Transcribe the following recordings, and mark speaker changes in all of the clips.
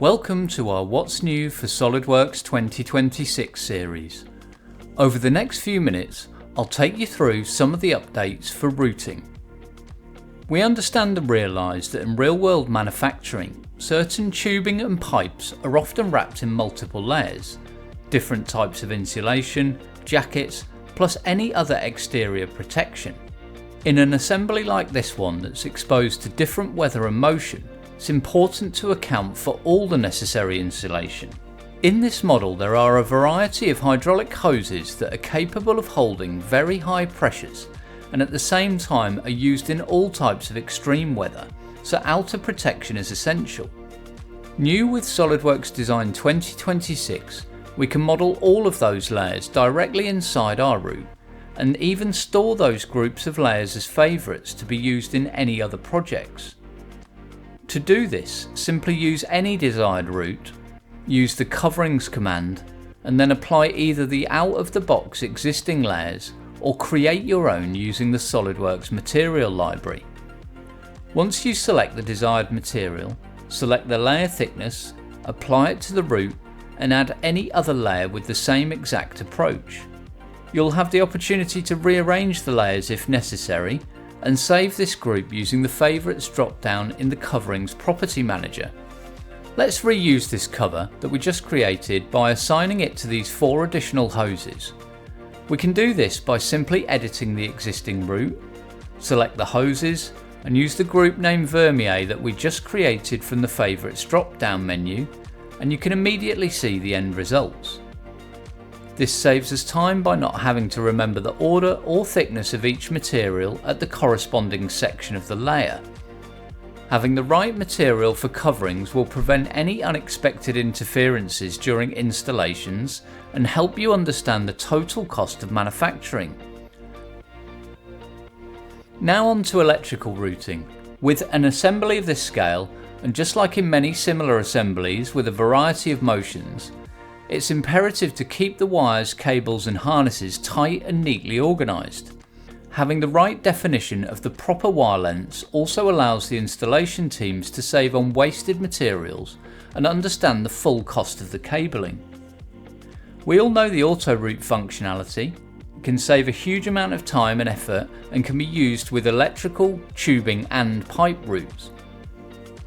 Speaker 1: Welcome to our What's New for SOLIDWORKS 2026 series. Over the next few minutes, I'll take you through some of the updates for routing. We understand and realise that in real-world manufacturing, certain tubing and pipes are often wrapped in multiple layers, different types of insulation, jackets, plus any other exterior protection. In an assembly like this one that's exposed to different weather and motion, it's important to account for all the necessary insulation. In this model, there are a variety of hydraulic hoses that are capable of holding very high pressures and at the same time are used in all types of extreme weather, so outer protection is essential. New with SOLIDWORKS Design 2026, we can model all of those layers directly inside our route and even store those groups of layers as favourites to be used in any other projects. To do this, simply use any desired route, use the coverings command, and then apply either the out-of-the-box existing layers or create your own using the SOLIDWORKS material library. Once you select the desired material, select the layer thickness, apply it to the route, and add any other layer with the same exact approach. You'll have the opportunity to rearrange the layers if necessary, and save this group using the Favourites drop-down in the Coverings Property Manager. Let's reuse this cover that we just created by assigning it to these 4 additional hoses. We can do this by simply editing the existing route, select the hoses, and use the group name Vermeer that we just created from the Favourites drop-down menu, and you can immediately see the end results. This saves us time by not having to remember the order or thickness of each material at the corresponding section of the layer. Having the right material for coverings will prevent any unexpected interferences during installations and help you understand the total cost of manufacturing. Now on to electrical routing. With an assembly of this scale, and just like in many similar assemblies with a variety of motions, it's imperative to keep the wires, cables and harnesses tight and neatly organised. Having the right definition of the proper wire lengths also allows the installation teams to save on wasted materials and understand the full cost of the cabling. We all know the auto route functionality can save a huge amount of time and effort and can be used with electrical, tubing and pipe routes.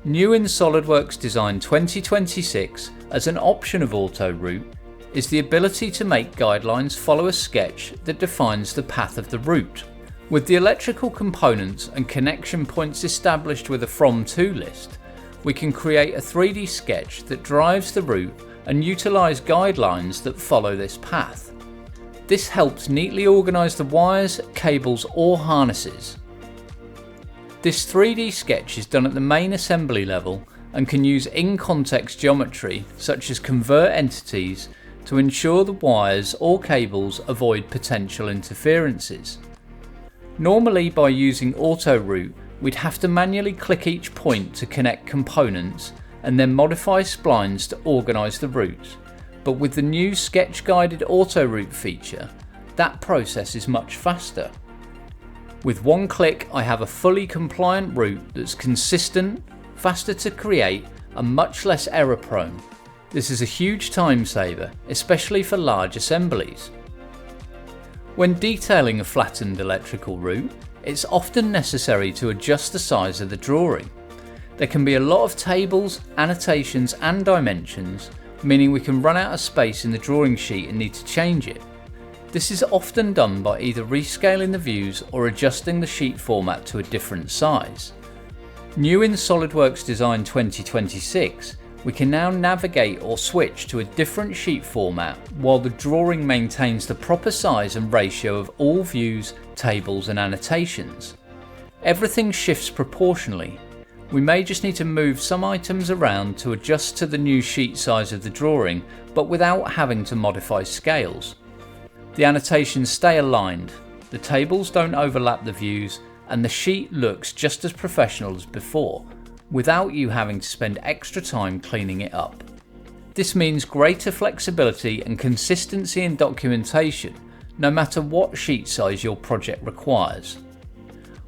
Speaker 1: New in SOLIDWORKS Design 2026 as an option of auto route is the ability to make guidelines follow a sketch that defines the path of the route. With the electrical components and connection points established with a from-to list, we can create a 3D sketch that drives the route and utilise guidelines that follow this path. This helps neatly organise the wires, cables or harnesses. This 3D sketch is done at the main assembly level and can use in-context geometry such as convert entities to ensure the wires or cables avoid potential interferences. Normally by using auto route, we'd have to manually click each point to connect components and then modify splines to organise the route. But with the new sketch guided auto route feature, that process is much faster. With one click, I have a fully compliant route that's consistent, faster to create, and much less error prone. This is a huge time saver, especially for large assemblies. When detailing a flattened electrical route, it's often necessary to adjust the size of the drawing. There can be a lot of tables, annotations, and dimensions, meaning we can run out of space in the drawing sheet and need to change it. This is often done by either rescaling the views or adjusting the sheet format to a different size. New in SOLIDWORKS Design 2026, we can now navigate or switch to a different sheet format while the drawing maintains the proper size and ratio of all views, tables and annotations. Everything shifts proportionally. We may just need to move some items around to adjust to the new sheet size of the drawing, but without having to modify scales. The annotations stay aligned, the tables don't overlap the views, and the sheet looks just as professional as before, without you having to spend extra time cleaning it up. This means greater flexibility and consistency in documentation, no matter what sheet size your project requires.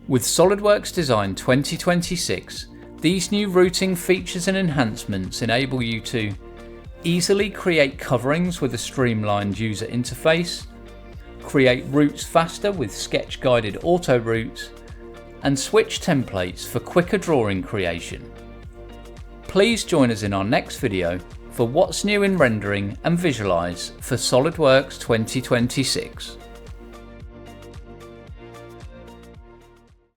Speaker 1: With SOLIDWORKS Design 2026, These new routing features and enhancements enable you to easily create coverings with a streamlined user interface, create routes faster with sketch-guided auto routes, and switch templates for quicker drawing creation. Please join us in our next video for what's new in rendering and visualize for SOLIDWORKS 2026.